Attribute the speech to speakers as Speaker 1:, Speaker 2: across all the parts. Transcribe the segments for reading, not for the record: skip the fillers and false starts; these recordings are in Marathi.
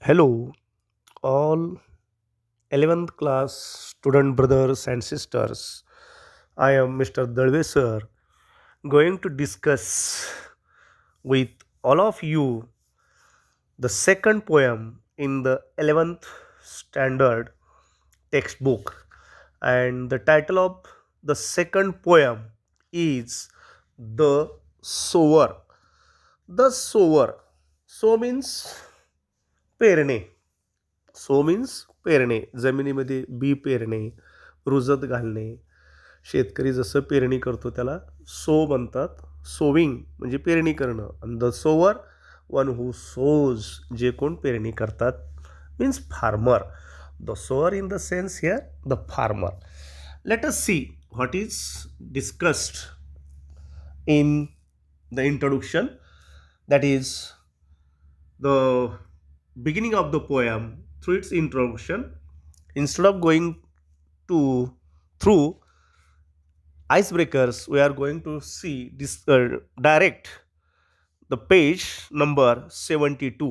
Speaker 1: Hello, all 11th class student brothers and sisters. I am Mr. Dalve sir, going to discuss with all of you the second poem in the 11th standard textbook. And the title of the second poem is The Sower. The Sower. So means पेरणे. सो मीन्स पेरणे, जमिनीमध्ये बी पेरणे, रुजत घालणे. शेतकरी जसं पेरणी करतो त्याला सो म्हणतात. सोविंग म्हणजे पेरणी करणं. आणि the sower, one who sows, जे कोण पेरणी करतात, means farmer. The sower in the sense here the farmer. Let us see what is discussed in the introduction, that is the beginning of the poem. Through its introduction, instead of going to through icebreakers, we are going to see this direct the page number 72.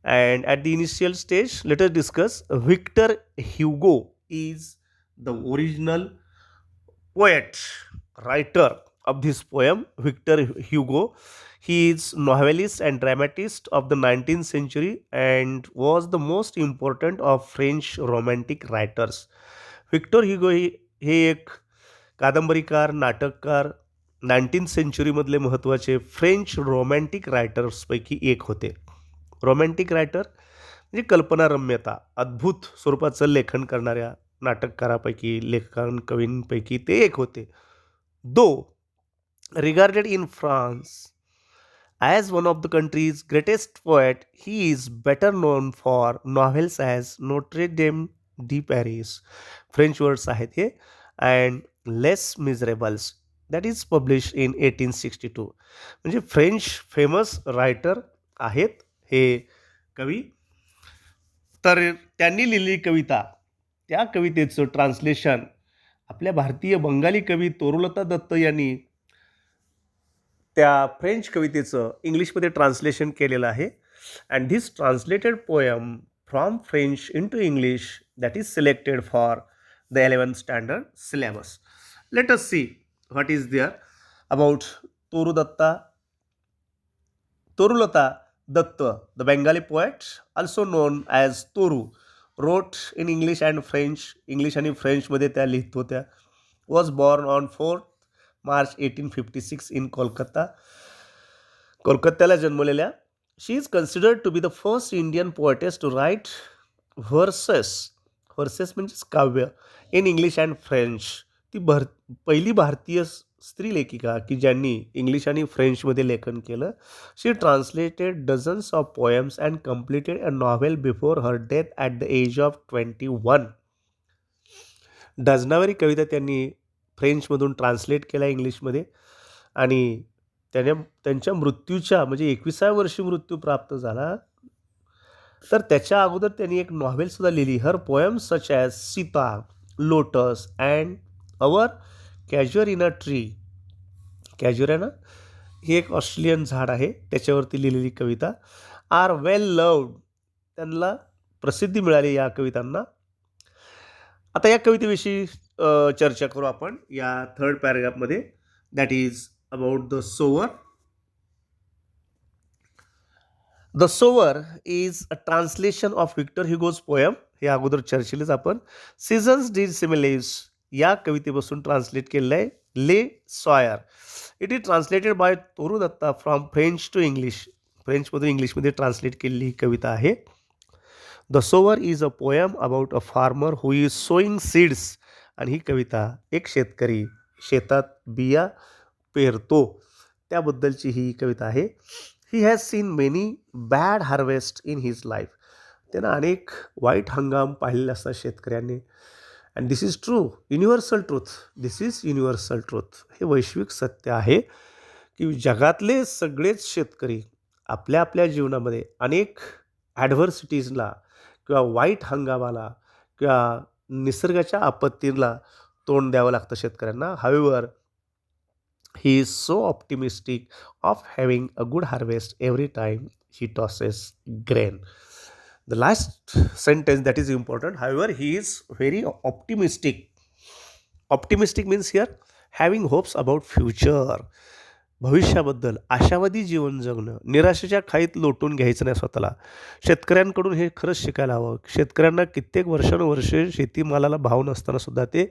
Speaker 1: And at the initial stage, let us discuss Victor Hugo is the original poet, writer of this poem. Victor Hugo, he is novelist and dramatist of the 19th century and was the most important of French romantic writers. Victor Hugo हे एक कादंबरीकार, नाटककार, 19th सेंचुरीमधले महत्त्वाचे फ्रेंच रोमॅन्टिक रायटर्सपैकी एक होते. रोमॅन्टिक रायटर म्हणजे कल्पनारम्यता, अद्भुत स्वरूपाचं लेखन करणाऱ्या नाटककारापैकी, कवींपैकी ते एक होते. दो regarded in France as one of the country's greatest poet, he is better known for novels as Notre Dame de Paris, French words आहेत हे, and Les Miserables, that is published in 1862. म्हणजे फ्रेंच फेमस रायटर आहेत हे कवी. तर त्यांनी लिहिलेली कविता, त्या कवितेचं ट्रान्सलेशन आपल्या भारतीय बंगाली कवी तोरुलता दत्त यांनी त्या फ्रेंच कवितेचं इंग्लिशमध्ये ट्रान्सलेशन केलेलं आहे. And this translated poem from French into English that is selected for the 11th standard syllabus. Let us see what is there about Torulata Dutt, the Bengali poet, also known as Toru, wrote in English and French. English आणि फ्रेंचमध्ये त्या लिहित होत्या. Was born on 4 March 1856 in Kolkata. कोलकात्याला जन्मलेल्या. She is considered to be the first Indian poetess to write versus. Versus म्हणजेच काव्य इन इंग्लिश अँड फ्रेंच. ती पहिली भारतीय स्त्री लेखिका की ज्यांनी इंग्लिश आणि फ्रेंचमध्ये लेखन केलं. She translated dozens of poems and completed a novel before her death at the age of 21. डझनावारी कविता त्यांनी फ्रेंचमधून ट्रान्सलेट केल्या इंग्लिशमध्ये आणि त्यांच्या मृत्यूच्या म्हणजे 21व्या वर्षी मृत्यू प्राप्त झाला. तर त्याच्या अगोदर त्यांनी एक नॉव्हेलसुद्धा लिहिली. Her poems such as Sita, lotus and our casuarina in a tree. Casuarina आहे ना, ही एक ऑस्ट्रेलियन झाड आहे, त्याच्यावरती लिहिलेली कविता आर वेल लव्ड. त्यांना प्रसिद्धी मिळाली या कवितांना. आता या कवितेविषयी चर्चा करू आपण या थर्ड पॅराग्राफमध्ये. That is about the sower. The sower is a translation of Victor Hugo's poem. हे अगोदर चर्चेलेच आपण. सीझन्स डी सिमिलेस या कवितेपासून ट्रान्सलेट केलेलं आहे. ले सॉयर. It is translated by Toru Dutta from French to English. फ्रेंचमधून इंग्लिशमध्ये ट्रान्सलेट केलेली ही कविता आहे. The sower is a poem about a farmer who is sowing seeds. आणि ही कविता एक शेतकरी शेतात बिया पेरतो त्याबद्दलची ही कविता आहे. He has seen many bad harvest in his life. त्यानं अनेक वाईट हंगाम पाहिलेले असतात शेतकऱ्यांनी. And this is true, universal truth. This is universal truth. हे वैश्विक सत्य आहे की जगातले सगळेच शेतकरी आपल्या आपल्या जीवनामध्ये अनेक ॲडव्हर्सिटीजला किंवा वाईट हंगामाला किंवा निसर्गाच्या आपत्तीला तोंड द्यावं लागतं शेतकऱ्यांना. However he is so optimistic of having a good harvest every time he tosses grain. The last sentence that is important. However, he is very optimistic. Optimistic means here having hopes about future. भविष्याबद्दल आशावादी जीवन जगणं, निराशेच्या खाईत लोटून घ्यायचं नाही स्वतःला. शेतकऱ्यांकडून हे खरंच शिकायला हवं. शेतकऱ्यांना कित्येक वर्षानुवर्षे शेतीमालाला भाव नसताना सुद्धा ते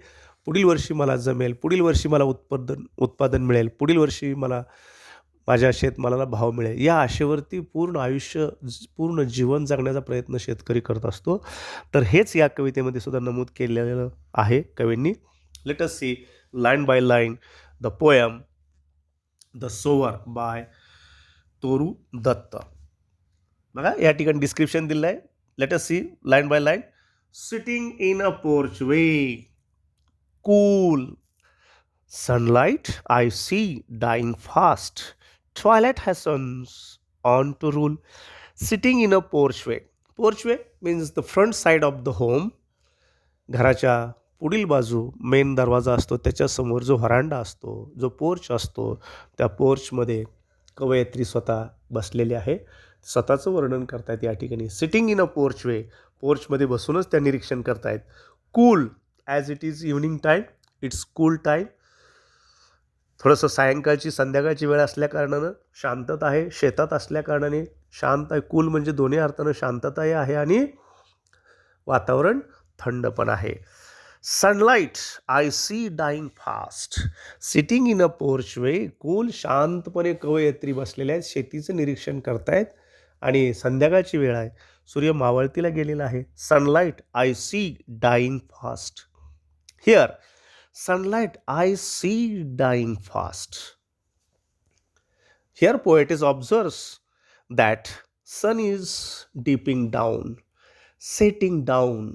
Speaker 1: पुढील वर्षी मला जमेल, पुढील वर्षी मला उत्पादन मिळेल, पुढील वर्षी मला माझ्या शेतमालाला भाव मिळेल, या आशेवरती पूर्ण आयुष्य पूर्ण जीवन जगण्याचा प्रयत्न शेतकरी करत असतो. तर हेच या कवितेमध्ये सुद्धा नमूद केलेलं आहे कवींनी. Let us see line by line the poem the sower by Toru Dutt. बघा या ठिकाणी डिस्क्रिप्शन दिलं आहे. Let us see line by line. Sitting in a porch way, cool sunlight I see dying fast. Twilight hastens on to rule. Sitting in a porchway. Porchway means the front side of the home. घराच्या पुढील बाजू मेन दरवाजा असतो, त्याच्यासमोर जो व्हरांडा असतो, जो पोर्च असतो, त्या पोर्चमध्ये कवयित्री स्वतः बसलेली आहे. स्वतःचं वर्णन करतायत या ठिकाणी. सिटिंग इन अ पोर्चवे, पोर्चमध्ये बसूनच त्या निरीक्षण करतायत. Cool as it is evening time, it's cool time. थोडंसं सायंकाळची संध्याकाळची वेळ असल्या कारणानं शांतता आहे. शेतात असल्या कारणाने शांत आहे. कूल म्हणजे दोन्ही अर्थानं शांतताही आहे आणि वातावरण थंड पण आहे. Sunlight I see dying fast. Sitting in a porch way, cool शांतपणे कवयित्री बसलेल्या आहेत, शेतीचं निरीक्षण करतायत आणि संध्याकाळची वेळ आहे, सूर्य मावळतीला गेलेला आहे. Sunlight I see dying fast. Here sunlight I see dying fast. Here poetess observes that sun is dipping down, setting down.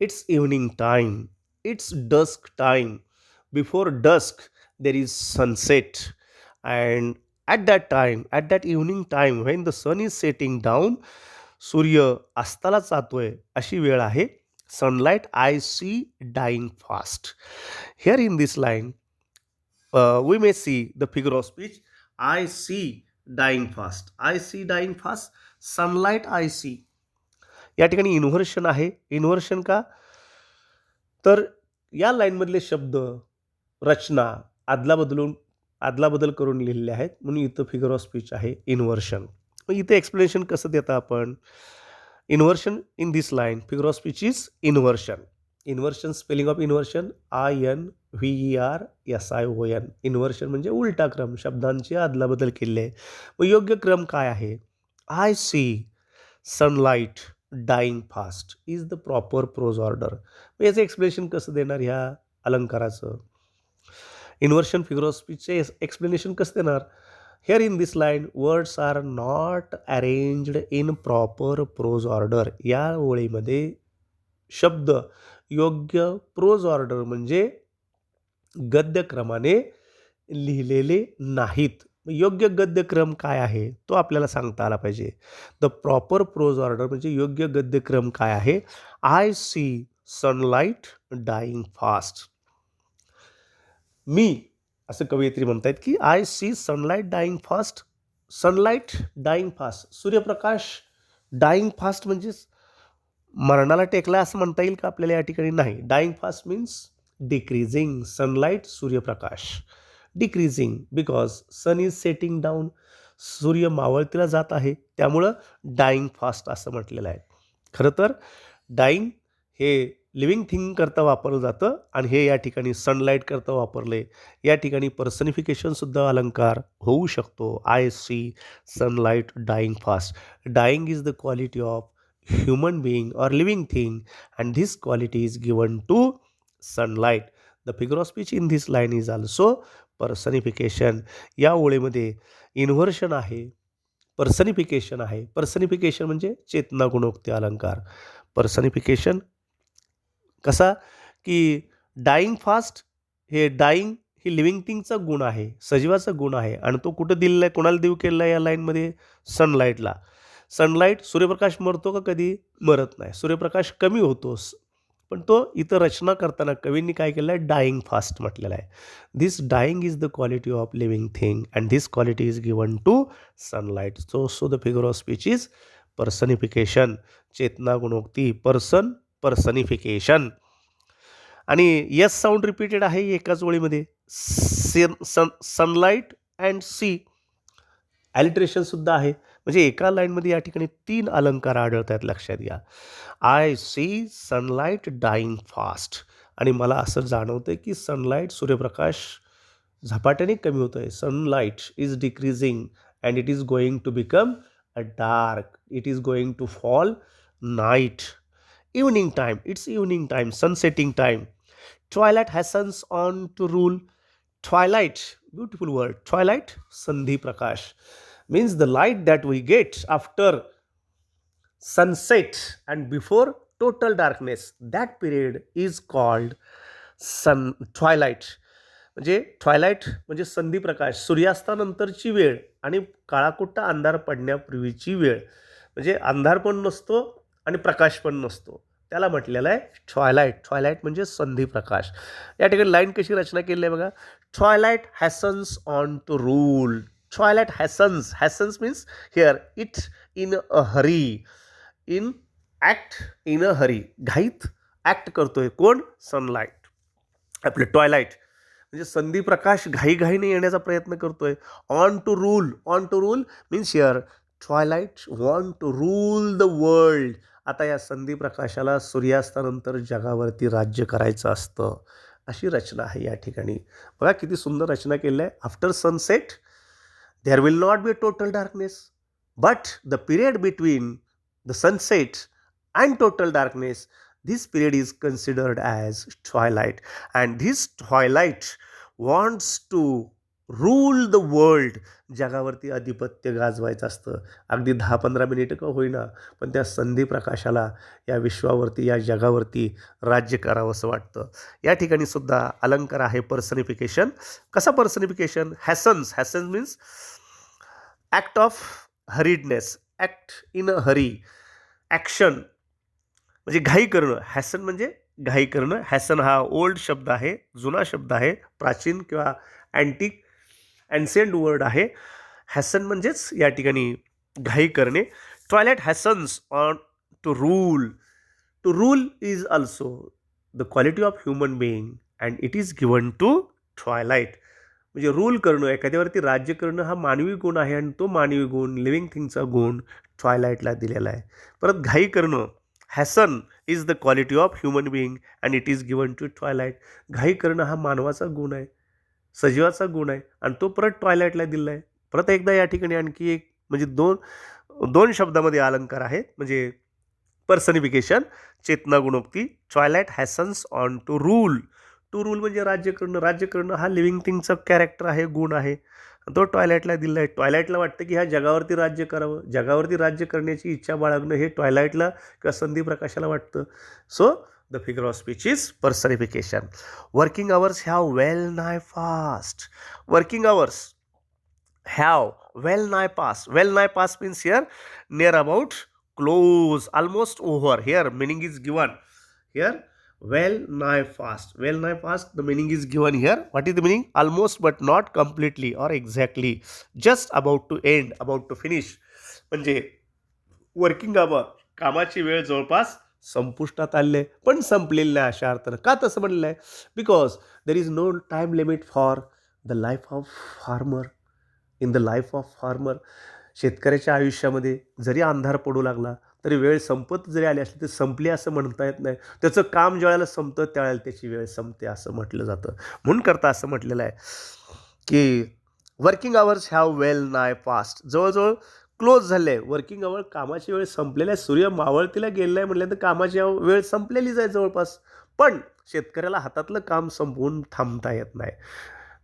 Speaker 1: It's evening time, it's dusk time. Before dusk there is sunset, and at that time, at that evening time when the sun is setting down, सूर्य अस्ताला जातोय अशी वेळ आहे. Sunlight I see dying fast. Here in this line, we may see the figure of speech. I see dying fast. I see dying fast. Sunlight I see. या ठिकाणी इन्व्हर्शन आहे. इन्व्हर्शन का? तर या लाईनमधले शब्द रचना आदलाबदल करून लिहिलेले आहेत, म्हणून इथं फिगर ऑफ स्पीच आहे इन्व्हर्शन. मग इथे एक्सप्लेनेशन कसं देता आपण? Inversion in this line, figure of speech is inversion. Inversion, spelling of inversion INVERSION. Inversion म्हणजे उलटा क्रम, शब्दांची अदलाबदल केली आहे. मग योग्य क्रम काय आहे? I see sunlight dying fast is the proper prose order. मग याचं एक्सप्लेनेशन कसं देणार ह्या अलंकाराचं? इन्व्हर्शन फिगर ऑफ स्पीचचे एक्सप्लेनेशन कसं देणार? Here in this line, words are not arranged in proper prose order. या ओळीमध्ये शब्द योग्य प्रोज ऑर्डर म्हणजे गद्यक्रमाने लिहिलेले नाहीत. योग्य गद्यक्रम काय आहे तो आपल्याला सांगता आला पाहिजे. द प्रॉपर प्रोज ऑर्डर म्हणजे योग्य गद्यक्रम काय आहे? I see sunlight dying fast. मी असं कवयित्री म्हणतायत की I see sunlight dying fast. Sunlight dying fast, सूर्यप्रकाश डाईंग फास्ट म्हणजे मरणाला टेकला असं म्हणता येईल का आपल्याला या ठिकाणी? नाही. Dying fast means decreasing. Sunlight सूर्यप्रकाश decreasing because sun is setting down. सूर्य मावळतीला जात आहे, त्यामुळं डाईंग फास्ट असं म्हटलेलं आहे. खरं तर डाईंग हे लिव्हिंग थिंग करता वापरलं जातं आणि हे या ठिकाणी सनलाईट करता वापरले. या ठिकाणी पर्सनिफिकेशनसुद्धा अलंकार होऊ शकतो. I see sunlight dying fast. Dying is the quality of human being or living thing and this quality is given to sunlight. The figure of speech in this line is also personification. या ओळीमध्ये इन्व्हर्शन आहे, पर्सनिफिकेशन आहे. पर्सनिफिकेशन म्हणजे चेतना गुणोक्ती अलंकार. पर्सनिफिकेशन कसा की डाईंग फास्ट, हे डाईंग ही लिव्हिंग थिंगचा गुण आहे, सजीवाचा गुण आहे आणि तो कुठं दिलेला आहे, कोणाला देऊ केलेला आहे या लाईनमध्ये? सनलाईटला. सनलाईट, सूर्यप्रकाश मरतो का कधी? मरत नाही. सूर्यप्रकाश कमी होतो, पण तो इथं रचना करताना कवींनी काय केलं आहे? डाईंग फास्ट म्हटलेलं आहे. This dying is the quality of living thing and this quality is given to sunlight. So the figure of speech is personification, चेतना गुणोक्ती, पर्सनिफिकेशन. आणि यस साऊंड रिपीटेड आहे एकाच ओळीमध्ये. सनलाईट अँड सी ॲलिट्रेशन सुद्धा आहे. म्हणजे एका लाईनमध्ये या ठिकाणी 3 अलंकार आढळत आहेत, लक्षात घ्या. I see sunlight dying fast. आणि मला असं जाणवतं की सनलाईट, सूर्यप्रकाश झपाट्याने कमी होतोय. Sunlight is decreasing and it is going to become a dark. It is going to fall night. Evening time, it's evening time, sunsetting time. Twilight hastens on to rule. Twilight, beautiful word. Twilight, संधी प्रकाश, means the light that we get after sunset and before total darkness, that period is called twilight. म्हणजे ट्वायलाइट म्हणजे संधी प्रकाश, सूर्यास्तानंतरची वेळ आणि काळाकुट्टा अंधार पडण्यापूर्वीची वेळ. म्हणजे अंधार पण नसतो आणि प्रकाश पण नसतो, त्याला म्हटलेलं आहे ट्वायलाइट. ट्वायलाइट म्हणजे संधी प्रकाश. या ठिकाणी लाईन कशी रचना केली आहे बघा. Twilight hastens on to rule. Twilight hastens. Hastens means here it in a hurry. In act in a hurry. घाईत ॲक्ट करतोय कोण? सनलाईट. आपलं ट्वायलाइट म्हणजे संधी प्रकाश घाईघाईने येण्याचा प्रयत्न करतोय. On to rule. On to rule means here twilight want to rule the world. आता या संधी प्रकाशाला सूर्यास्तानंतर जगावरती राज्य करायचं असतं. अशी रचना आहे या ठिकाणी. बघा किती सुंदर रचना केली आहे. After sunset there will not be total darkness, but the period between the sunset and total darkness, this period is considered as twilight. And this twilight wants to rule the world. जगावरती अधिपत्य गाजवायचं असतं. अगदी 10-15 मिनिटं का होईना, पण त्या संधी प्रकाशाला या विश्वावरती, या जगावरती राज्य करावं असं वाटतं. या ठिकाणी सुद्धा अलंकार आहे पर्सनिफिकेशन. कसा personification? Hastens. Hastens means act of hurriedness, act in a hurry, action म्हणजे घाई करणं. हॅसन म्हणजे घाई करणं. हॅसन हा ओल्ड शब्द आहे, जुना शब्द आहे, प्राचीन किंवा अँटिक ॲन्सेंट वर्ड आहे. हॅसन म्हणजेच या ठिकाणी घाई करणे. Twilight hastens on to rule. To rule is also the quality of human being and it is given to twilight. म्हणजे रूल करणं, एखाद्यावरती राज्य करणं हा मानवी गुण आहे आणि तो मानवी गुण, लिव्हिंग थिंगचा गुण ट्वायलाइटला दिलेला आहे. परत घाई करणं, hasten is the quality of human being and it is given to twilight. घाई करणं हा मानवाचा गुण आहे, सजीवाचा गुण आहे आणि तो परत ट्वायलाइटला दिला आहे. परत एकदा या ठिकाणी आणखी एक म्हणजे दोन शब्दामध्ये अलंकार आहेत. म्हणजे पर्सनिफिकेशन, चेतना गुणोक्ती. Twilight hastens on to rule. To rule म्हणजे राज्य करणं. राज्य करणं हा लिव्हिंग थिंगचा कॅरेक्टर आहे, गुण आहे, तो ट्वायलाइटला दिला आहे. ट्वायलाइटला वाटतं की ह्या जगावरती राज्य करावं, जगावरती राज्य करण्याची इच्छा बाळगणं हे ट्वायलाइटला किंवा संधी प्रकाशाला वाटतं. So the figure of speech is personification. Working hours have well nigh fast. Working hours have well nigh pass. Well nigh pass means here near about, close, almost over. Here meaning is given. Here well nigh fast. Well nigh fast, the meaning is given here. What is the meaning? Almost but not completely or exactly. Just about to end, about to finish. म्हणजे वर्किंग आवर, कामाची वेळ जवळपास संपुष्टात आली आहे, पण संपलेली नाही अशा अर्थानं. का तसं म्हणलं आहे? Because there is no time limit for the life of farmer. In the life of farmer, शेतकऱ्याच्या आयुष्यामध्ये जरी अंधार पडू लागला तरी वेळ संपत जरी आली असली तरी संपली असं म्हणता येत नाही. त्याचं काम ज्यावेळेला संपतं त्यावेळेला त्याची वेळ संपते असं म्हटलं जातं. म्हणून करता असं म्हटलेलं आहे की working hours have well nigh fast. जवळजवळ क्लोज झाले आहे. वर्किंग आवर, कामाची वेळ संपलेली आहे. सूर्य मावळतीला गेलेला आहे म्हटलं तर कामाची वेळ संपलेलीच आहे जवळपास. पण शेतकऱ्याला हातातलं काम संपवून थांबता येत नाही.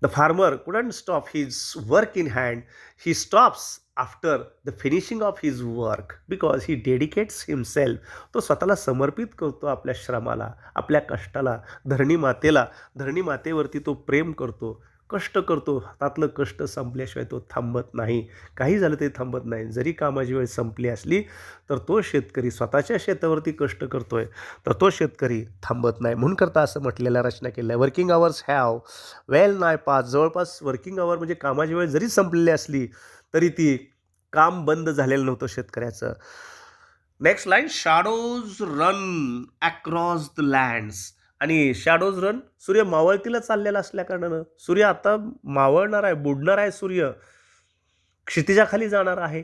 Speaker 1: The farmer couldn't stop his work in hand. He stops after the finishing of his work because he dedicates himself. तो स्वतःला समर्पित करतो आपल्या श्रमाला, आपल्या कष्टाला, धरणी मातेला. धरणी मातेवरती तो प्रेम करतो, कष्ट करतो. हातातलं कष्ट संपल्याशिवाय तो थांबत नाही. काही झालं तरी थांबत नाही. जरी कामाची वेळ संपली असली तर तो शेतकरी स्वतःच्या शेतावरती कष्ट करतोय, तर तो शेतकरी थांबत नाही. म्हणून करता असं म्हटलेल्या रचना केल्या आहे. Working hours have well nigh pass. जवळपास वर्किंग आवर म्हणजे कामाची वेळ जरी संपलेली असली तरी ती काम बंद झालेलं नव्हतं शेतकऱ्याचं. Next line, shadows run across the lands. आणि शॅडोज रन, सूर्य मावळतीला चाललेला असल्या कारणानं, सूर्य आता मावळणार आहे, बुडणार आहे, सूर्य क्षितिजाखाली जाणार आहे.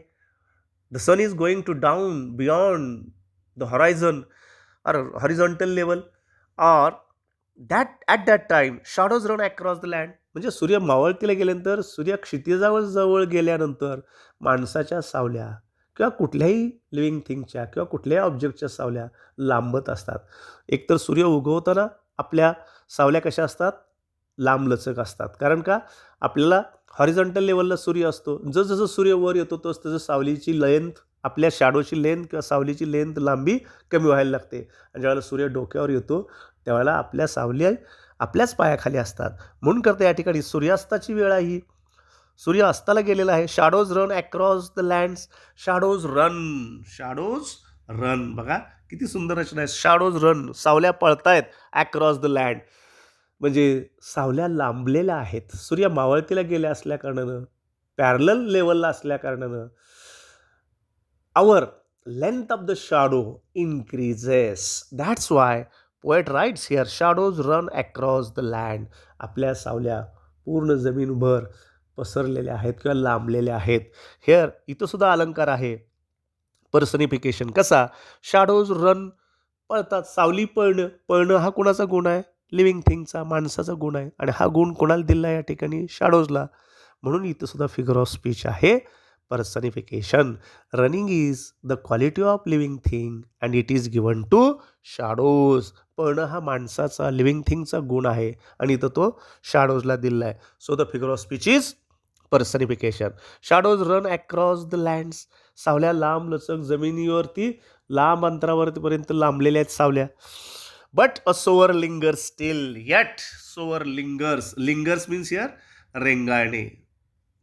Speaker 1: The sun is going to down beyond the horizon or horizontal level, or that at that time shadows run across the land. म्हणजे सूर्य मावळतीला गेल्यानंतर, सूर्य क्षितिजावर जवळ गेल्यानंतर माणसाच्या सावल्या किंवा कुठल्याही लिव्हिंग थिंगच्या किंवा कुठल्याही ऑब्जेक्टच्या सावल्या लांबत असतात. एकतर सूर्य उगवताना आपल्या सावल्या कशा असतात, लांबलचक असतात. कारण का, आपल्याला हॉरिझॉन्टल लेवलला सूर्य असतो, जसं सूर्य वर येतो तसं सावलीची लेंथ, आपल्या शॅडोची लेंथ किंवा सावलीची लेंथ, लांबी कमी व्हायला लागते. आणि ज्यावेळेला सूर्य डोक्यावर येतो त्यावेळेला आपल्या सावल्या आपल्याच पायाखाली असतात. म्हणून करता या ठिकाणी सूर्यास्ताची वेळ आहे, सूर्य अस्ताला गेलेला आहे. Shadows run across the lands. Shadows run, shadows run, बघा किती सुंदर रचना आहे. शॅडोज रन, सावल्या पळतायत, अक्रॉस द लँड म्हणजे सावल्या लांबलेल्या आहेत. सूर्य मावळतीला गेल्या असल्या कारणानं, पॅरलल लेवलला असल्या कारणानं, our length of the shadow increases. That's why poet writes here, shadows run across the land. आपल्या सावल्या पूर्ण जमीनभर पसरलेल्या आहेत किंवा लांबलेल्या आहेत. हेअर इथं सुद्धा अलंकार आहे, पर्सनिफिकेशन. कसा, शॅडोज रन, पळतात, सावली पळणं. पळणं हा कोणाचा गुण आहे, लिव्हिंग थिंगचा, माणसाचा गुण आहे. आणि हा गुण कोणाला दिला या ठिकाणी, शॅडोजला. म्हणून इथं सुद्धा फिगर ऑफ स्पीच आहे, personification. Running is the quality of living thing and it is given to shadows. पळणं हा माणसाचा, लिव्हिंग थिंगचा गुण आहे आणि इथं तो शॅडोजला दिला आहे. So the figure of speech is personification. Shadows run across the lands. सावल्या लांब लचक जमिनीवरती लांब अंतरावरतीपर्यंत लांबलेल्या आहेत सावल्या. But a sower linger still. Yet sower lingers. Lingers means here रेंगाळणे.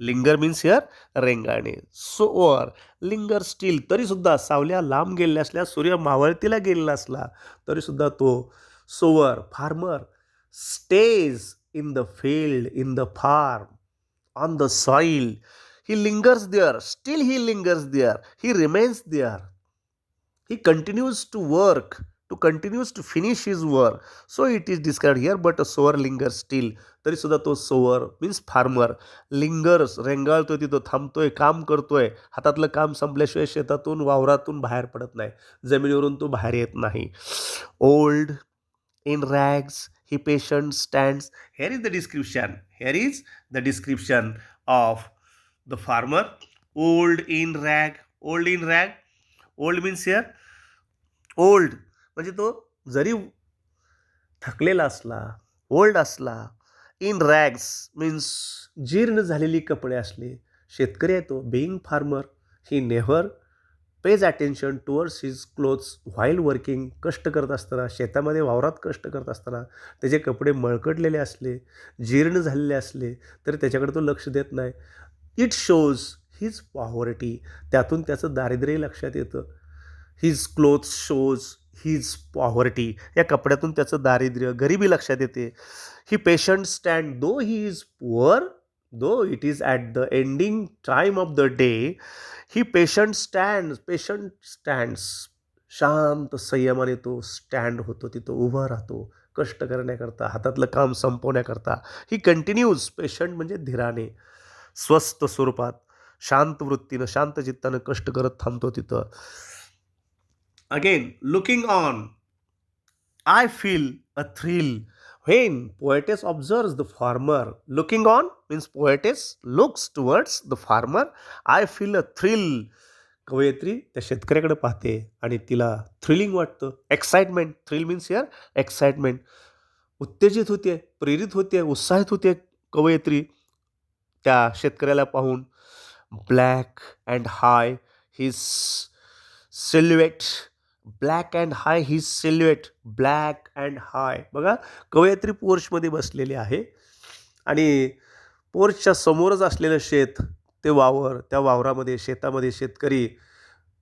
Speaker 1: लिंगर मीन्स हिअर रेंगाळणे. सोअर लिंगर स्टील, तरीसुद्धा सावल्या लांब गेलेल्या असल्या, सूर्य मावळतीला गेलेला असला तरीसुद्धा तो sower, farmer, stays in the field, in the farm, on the soil. He lingers there, still he lingers there, he remains there, he continues to work, to continues to finish his work. So it is described here, but a sower lingers still. तरी सुद्धा तो सोवर मीन्स फार्मर, लिंगर्स, रेंगाळतोय, तिथं थांबतोय, काम करतोय. हातातलं काम संपल्याशिवाय शेतातून, वावरातून बाहेर पडत नाही, जमिनीवरून तो बाहेर येत नाही. Old in rags, he patient stands. Here is the description, here is the description of the farmer. Old in rag, old in rag, old means here old म्हणजे तो जरी थकलेला असला, ओल्ड असला. इन रॅग्स मीन्स जीर्ण झालेली कपडे असले. शेतकरी आहे तो, बिईंग फार्मर, ही never page attention towards his clothes while working. कष्ट करत असताना, शेतामध्ये वावरात कष्ट करत असताना त्याचे कपडे मळकटलेले असले, जीर्ण झालेले असले तरी त्याच्याकडे तो लक्ष देत नाही. इट शोज हिज पॉवर्टी, त्यातून त्याचं दारिद्र्य लक्षात येतं. His clothes shows his poverty, या कपड्यातून त्याचं दारिद्र्य, गरिबी लक्षात येते. He patient stand, though he is poor, though it is at the ending time of the day. He patient stands, शांत संयमाने तो स्टँड होतो, तिथं उभं राहतो, कष्ट करण्याकरता, हातातलं काम संपवण्याकरता. ही कंटिन्यूज, पेशंट म्हणजे धीराने, स्वस्थ स्वरूपात, शांत वृत्तीनं, शांत चित्तानं कष्ट करत थांबतो तिथं. Again, looking on, I feel a thrill when poetess observes the farmer. Looking on means poetess looks towards the farmer. I feel a thrill. कवयित्री त्या शेतकऱ्याकडे पाहते आणि तिला थ्रिलिंग वाटतं, excitement. Thrill means here excitement. उत्तेजित होते, प्रेरित होते, उत्साहित होते कवयित्री त्या शेतकऱ्याला पाहून. Black and high his silhouette, black and high his silhouette, black and high. बघा, कवयित्री पोर्चमध्ये बसलेली आहे आणि पोर्चच्या समोरच असलेलं शेत, ते वावर, त्या वावरामध्ये, शेतामध्ये शेतकरी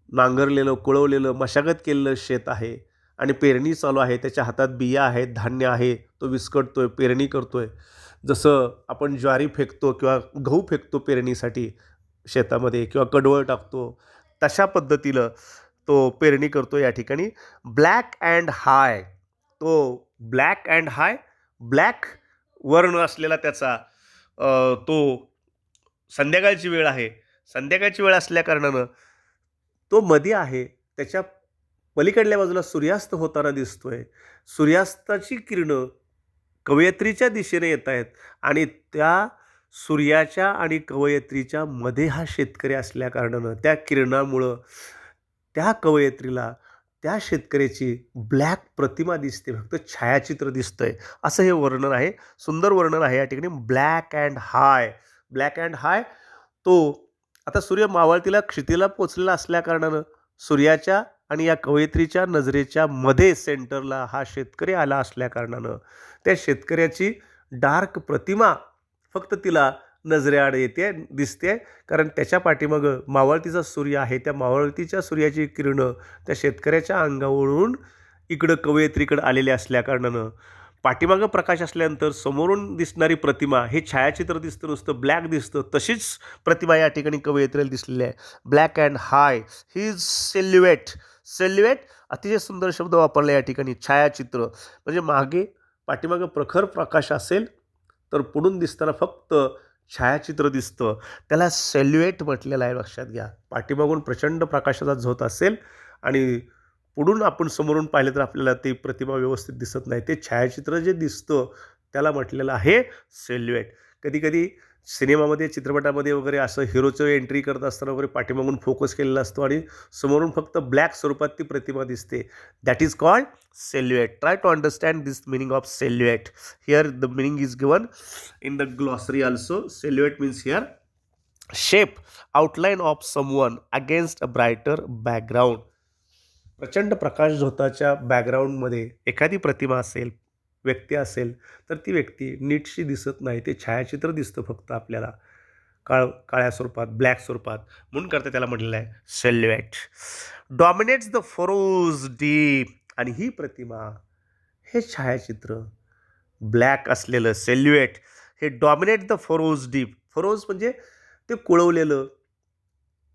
Speaker 1: नांगरलेलं, कुळवलेलं, मशागत केलेलं शेत आहे आणि पेरणी चालू आहे. त्याच्या हातात बिया आहेत, धान्य आहे, तो विस्कटतोय, पेरणी करतोय. जसं आपण ज्वारी फेकतो किंवा गहू फेकतो पेरणीसाठी शेतामध्ये किंवा कडवळ टाकतो, तशा पद्धतीनं तो पेरणी करतो या ठिकाणी. ब्लॅक अँड हाय, तो ब्लॅक अँड हाय, ब्लॅक वर्ण असलेला त्याचा तो संध्याकाळची वेळ आहे. संध्याकाळची वेळ असल्या कारणानं तो मध्ये आहे. त्याच्या पलीकडल्या बाजूला सूर्यास्त होताना दिसतोय. सूर्यास्ताची किरणं कवयित्रीच्या दिशेने येत आहेत आणि त्या सूर्याच्या आणि कवयित्रीच्या मध्ये हा शेतकरी असल्या कारणानं त्या किरणामुळं त्या कवयित्रीला त्या शेतकऱ्याची ब्लॅक प्रतिमा दिसते, फक्त छायाचित्र दिसतंय. असं हे वर्णन आहे. सुंदर वर्णन आहे या ठिकाणी. Black and high, black and हाय. तो आता सूर्य मावळतीला क्षितीला पोचलेला असल्या कारणानं सूर्याच्या आणि या कवयित्रीच्या नजरेच्या मध्ये सेंटरला हा शेतकरी आला असल्या कारणानं त्या शेतकऱ्याची डार्क प्रतिमा फक्त तिला नजरेआड येते, दिसते. कारण त्याच्या पाठीमागं मावळतीचा सूर्य आहे. त्या मावळतीच्या सूर्याची किरणं त्या शेतकऱ्याच्या अंगावरून इकडं कवयित्रीकडं आलेले असल्या कारणानं पाठीमागं प्रकाश असल्यानंतर समोरून दिसणारी प्रतिमा हे छायाचित्र दिसतं, नुसतं ब्लॅक दिसतं. तशीच प्रतिमा या ठिकाणी कवयित्रीला दिसलेली आहे. Black and high, his silhouette. Silhouette अतिशय सुंदर शब्द वापरला या ठिकाणी. छायाचित्र म्हणजे मागे पाठीमागं प्रखर प्रकाश असेल तर पुढून दिसताना फक्त छायाचित्र दिसतं. त्याला सेल्युएट म्हटलेलं आहे, लक्षात घ्या. पाठीमागून प्रचंड प्रकाशाचा झोत असेल आणि पुढून आपण समोरून पाहिलं तर आपल्याला ती प्रतिमा व्यवस्थित दिसत नाही. ते छायाचित्र जे दिसतं त्याला म्हटलेलं आहे सेल्युएट. कधीकधी सिनेमामध्ये, चित्रपटामध्ये वगैरे असं हिरोचं एंट्री करत असताना वगैरे पाठीमागून फोकस केलेला असतो आणि समोरून फक्त ब्लॅक स्वरूपात ती प्रतिमा दिसते. That is called silhouette. Try to understand this meaning of silhouette. Here the meaning is given in the glossary also. Silhouette means here shape, outline of someone against a brighter background. प्रचंड प्रकाश झोताच्या बॅकग्राऊंडमध्ये एखादी प्रतिमा असेल, व्यक्ती असेल तर ती व्यक्ती नीटशी दिसत नाही. ते छायाचित्र दिसतं फक्त आपल्याला काळ्या स्वरूपात, ब्लॅक स्वरूपात. म्हणून करता त्याला म्हटलेलं आहे सेल्युएट. डॉमिनेट्स द फरोज डीप. आणि ही प्रतिमा, हे छायाचित्र ब्लॅक असलेलं सेल्युएट हे dominate the furrows deep. Feroz म्हणजे ते कुळवलेलं,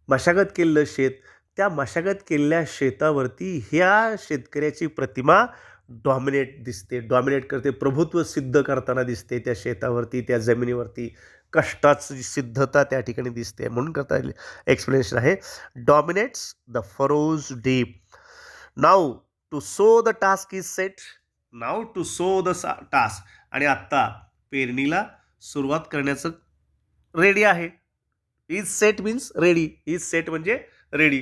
Speaker 1: मशागत केलेलं शेत. त्या मशागत केलेल्या शेतावरती ह्या शेतकऱ्याची प्रतिमा डॉमिनेट दिसते, डॉमिनेट करते, प्रभुत्व सिद्ध करताना दिसते. त्या शेतावरती, त्या जमिनीवरती कष्टाची सिद्धता त्या ठिकाणी दिसते. म्हणून करता एक्सप्लेनेशन आहे dominates the furrows deep. Now to sow the task is set. Now to sow the task. आणि आत्ता पेरणीला सुरुवात करण्याचं रेडी आहे. Is set means ready. Is set म्हणजे ready.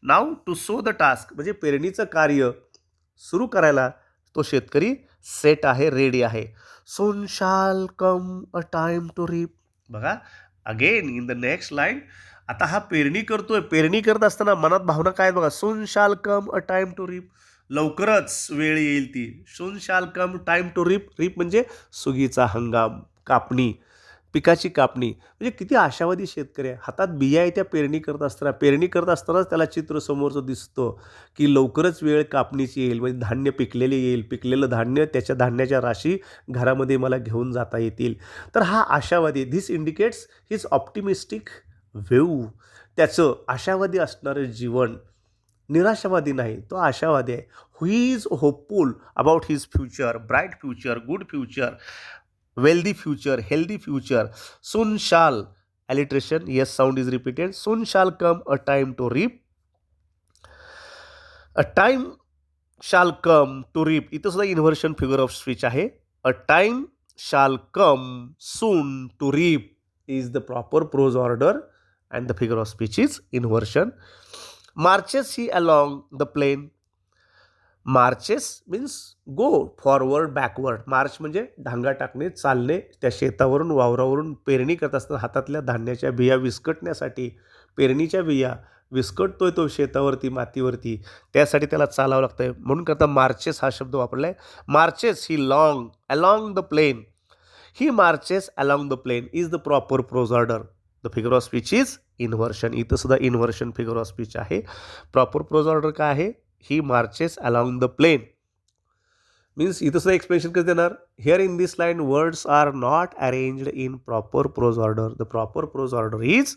Speaker 1: Now to sow the task म्हणजे पेरणीचं कार्य सुरू करायला तो शेतकरी सेट आहे, रेडी आहे. सून शाल कम अ टाइम टू रीप. बघा again in the next line. आता हा पेरणी करतोय. पेरणी करत असताना मनात भावना काय बघा. सून शाल कम अ टाइम टू रीप. लवकरच वेळ येईल ती. सून शाल कम टाइम टू रीप. रीप म्हणजे सुगीचा हंगाम, कापणी, पिकाची कापणी. म्हणजे किती आशावादी शेतकरी आहे. हातात बिया आहे, त्या पेरणी करत असतानाच त्याला चित्र समोरचं दिसतं की लवकरच वेळ कापणीची येईल, म्हणजे धान्य पिकलेले येईल. पिकलेलं धान्य, त्याच्या धान्याच्या राशी घरामध्ये मला घेऊन जाता येतील. तर हा आशावादी, this indicates his optimistic view. त्याचं आशावादी असणारं जीवन, निराशावादी नाही, तो आशावादी आहे. Who is hopeful about his future, bright future, good future, wealthy future, healthy future. Soon shall, alliteration, yes sound is repeated. Soon shall come a time to reap. A time shall come to reap. इथं सुद्धा इन्व्हर्शन फिगर ऑफ स्पीच आहे. A time shall come soon to reap is the proper prose order and the figure of speech is inversion. Marches he along the plain. Marches means go forward, backward. March म्हणजे ढांगा टाकणे, चालणे. त्या शेतावरून, वावरावरून पेरणी करत असताना हातातल्या धान्याच्या बिया विस्कटण्यासाठी, पेरणीच्या बिया विस्कटतोय तो शेतावरती, मातीवरती, त्यासाठी त्याला चालावं लागतं आहे. म्हणून करता मार्चेस हा शब्द वापरला आहे. Marches he long along the plain. He marches along the plain is the proper prose order. The figure of speech is inversion. इथं सुद्धा इन्व्हर्शन फिगर ऑफ स्पीच आहे. प्रॉपर प्रोज ऑर्डर काय आहे. He marches along the plain means इथं सुद्धा एक्सप्लेनेशन कसं देणार. Here in this line words are not arranged in proper prose order. The proper prose order is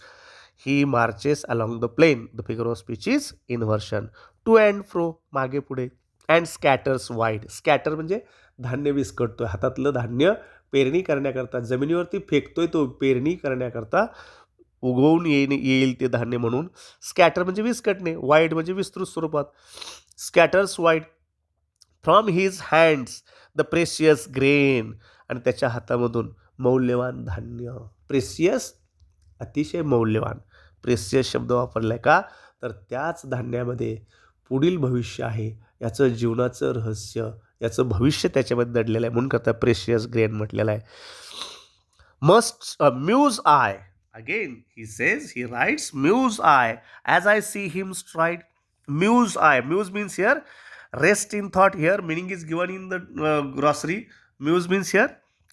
Speaker 1: he marches along the plain. The figure of speech is inversion. To and fro, मागे पुढे, अँड स्कॅटर्स वाईड. स्कॅटर म्हणजे धान्य विस्कटतोय, हातातलं धान्य पेरणी करण्याकरता जमिनीवरती फेकतोय, तो पेरणी करण्याकरता उगवून येईल ते धान्य म्हणून. स्कॅटर म्हणजे विस्कटणे, वाईड म्हणजे विस्तृत स्वरूपात. Scatters wide from his hands the precious grain, आणि त्याच्या हातामधून मौल्यवान धान्य. प्रेशियस, अतिशय मौल्यवान. प्रेशियस शब्द वापरलाय का, तर त्याच धान्यामध्ये पुढील भविष्य आहे, याचं जीवनाचं रहस्य, याचं भविष्य त्याच्यामध्ये दडलेलं आहे, म्हणून करता प्रेशियस ग्रेन म्हटलेलं आहे. Must muse I, again he says, he writes, muse I as I see him stride. Muse I, muse means here rest in thought. Here meaning is given in the glossary. Muse means here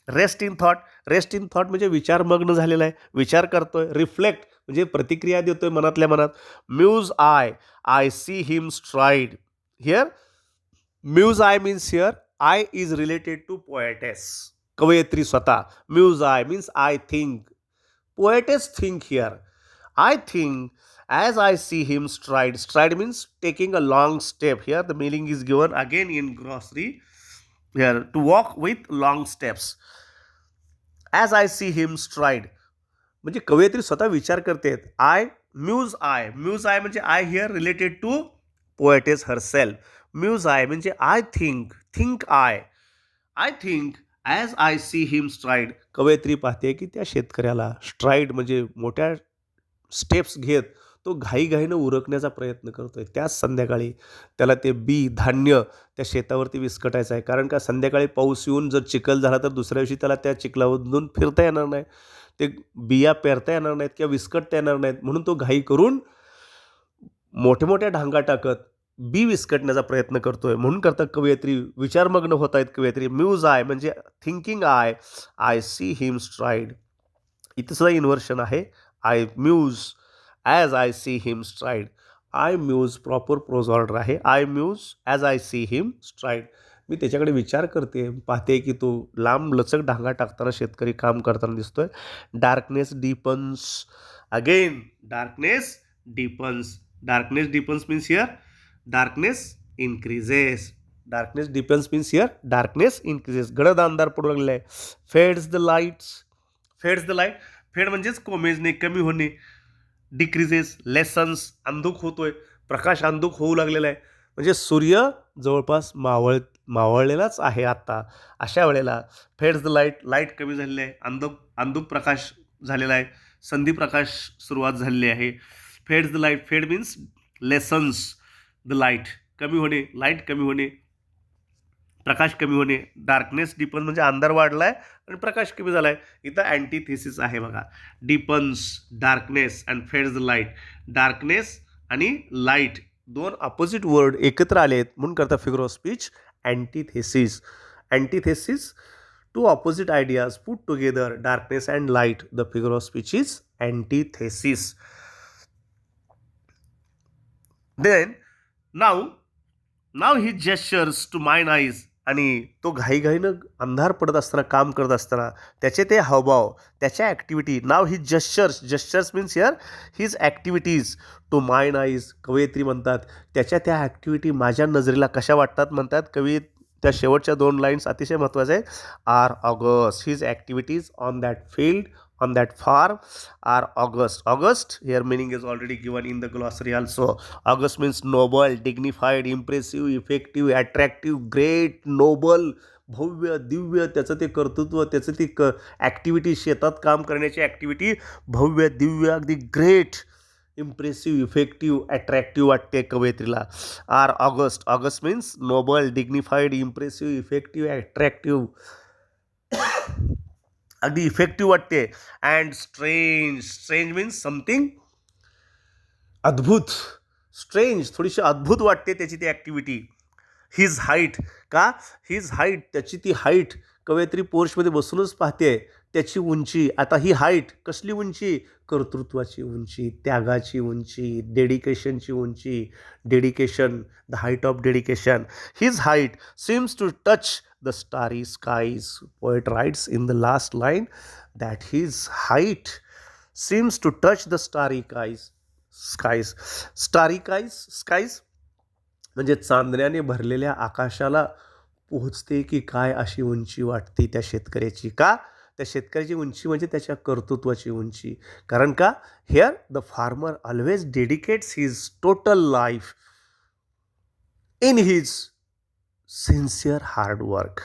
Speaker 1: rest in thought. Rest in thought म्हणजे विचारमग्न झालेला आहे, विचार करतोय. रिफ्लेक्ट म्हणजे प्रतिक्रिया देतोय मनातल्या मनात. Muse I see him stride. Here muse I means here I is related to poetess, कवयित्री स्वतः. Muse I means I think, poetess think here. I think as I see him stride. Stride means taking a long step. Here the meaning is given again in glossary. Here to walk with long steps. As I see him stride. म्हणजे कवयित्री स्वतः विचार करते. I muse I, muse I म्हणजे I here related to poetess herself. Muse I म्हणजे I think, think I think as I see him stride. कवयित्री पाहते की त्या शेतकऱ्याला स्ट्राईड म्हणजे मोठ्या स्टेप्स घेत तो घाईघाईनं उरकण्याचा प्रयत्न करतोय. त्याच संध्याकाळी त्याला ते बी धान्य त्या शेतावरती विस्कटायचं आहे. कारण का संध्याकाळी पाऊस येऊन जर चिखल झाला तर दुसऱ्या दिवशी त्याला त्या चिखलामधून फिरता येणार नाही, ते बिया पेरता येणार नाहीत किंवा विस्कटता येणार नाहीत. म्हणून तो घाई करून मोठ्या मोठ्या ढांगा टाकत बी विस्कटण्याचा प्रयत्न करतोय. म्हणून करता कवयित्री विचारमग्न होत आहेत. कवयित्री म्यूज आय म्हणजे thinking I see him stride. इथं सुद्धा इन्व्हर्शन आहे. I muse as I see him stride. I muse proper prose order आहे. I muse as I see him stride. मी त्याच्याकडे विचार करते, पाहते की तो लांब लचक ढांगा टाकताना शेतकरी काम करताना दिसतोय. Darkness deepens. Again darkness deepens. Darkness deepens means here darkness increases. Darkness deepens means here darkness increases. गडद अंधार पडू लागलेला आहे. Fades the lights. Fades the light, fade म्हणजेच कोमेजणे, कमी होणे. डिक्रीजेस, लेसन्स, अंधुक होतोय, प्रकाश अंधुक होऊ लागलेला आहे. म्हणजे सूर्य जवळपास मावळलेलाच आहे आता. अशा वेळेला फेड्स द लाईट, लाईट कमी झालेली आहे, अंधुक प्रकाश झालेला आहे, संधी प्रकाश सुरुवात झालेली आहे. फेड्स द लाईट, फेड मीन्स लेसन्स द लाईट, कमी होणे, लाईट कमी होणे, प्रकाश कमी होणे. डार्कनेस डिपन्स म्हणजे अंधार वाढलाय आणि प्रकाश कमी झालाय. इथं अँटीथेसिस आहे बघा. Deepens, darkness and fades the light. Darkness आणि लाईट दोन अपोजिट वर्ड एकत्र आले आहेत म्हणून करता figure of speech antithesis. Antithesis, two opposite ideas put together, darkness and light. The figure of speech is antithesis. Then now he gestures to mine eyes. आणि तो घाईघाईनं अंधार पडत असताना, काम करत असताना त्याचे ते हावभाव, त्याच्या activity. Now he gestures means here his activities to mine eyes. कवयित्री म्हणतात त्याच्या त्या ॲक्टिव्हिटी माझ्या नजरेला कशा वाटतात म्हणतात कवी. त्या शेवटच्या दोन लाईन्स अतिशय महत्त्वाच्या आहेत. Are august. His activities on that field, on that farm are August. August here meaning is already given in the glossary also. August means noble, dignified, impressive, effective, attractive, great, noble, भव्य, दिव्य. त्याचं ते कर्तृत्व, त्याचं ती ॲक्टिव्हिटी, शेतात काम करण्याची ॲक्टिव्हिटी भव्य, दिव्य, अगदी ग्रेट, इम्प्रेसिव्ह, इफेक्टिव्ह, अट्रॅक्टिव्ह वाटते कवयित्रीला. Are august. August means noble, dignified, impressive, effective, attractive, अगदी इफेक्टिव्ह वाटते. And strange. Strange means something अद्भुत. स्ट्रेंज थोडीशी अद्भुत वाटते त्याची ती ॲक्टिव्हिटी. His height. का हिज हाईट, त्याची ती हाईट. कवयित्री पोर्शमध्ये बसूनच पाहते त्याची उंची. आता ही हाईट कसली उंची? कर्तृत्वाची उंची, त्यागाची उंची, डेडिकेशनची उंची. Dedication, the height of dedication. His height seems to touch the starry skies. Poet writes in the last line that his height seems to touch the starry skies. Starry skies. म्हणजे चांदण्याने भरलेल्या आकाशाला पोहोचते की काय अशी उंची वाटते त्या शेतकऱ्याची. का? त्या शेतकऱ्याची उंची म्हणजे त्याच्या कर्तृत्वाची उंची. कारण का? Here the farmer always dedicates his total life in his sincere hard work.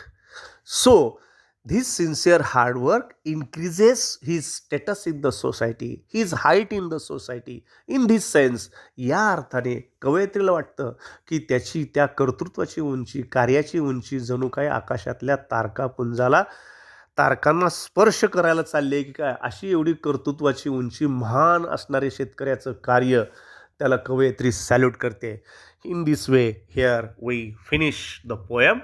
Speaker 1: So, this sincere hard work increases his status in the society, his height in the society. In this sense, या अर्थाने कवयित्रीला वाटतं की त्याची त्या कर्तृत्वाची उंची, कार्याची उंची जणू काय आकाशातल्या तारकापुंजाला तारकांना स्पर्श करायला चालली आहे की काय, अशी एवढी कर्तृत्वाची उंची महान असणारे शेतकऱ्याचं कार्य त्याला कवयित्री सॅल्यूट करते. In this way, here we finish the poem,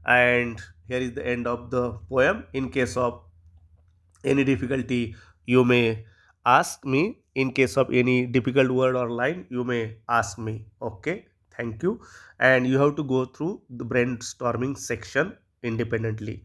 Speaker 1: and here is the end of the poem. In case of any difficulty, you may ask me. In case of any difficult word or line, you may ask me. Okay, thank you. And you have to go through the brainstorming section independently.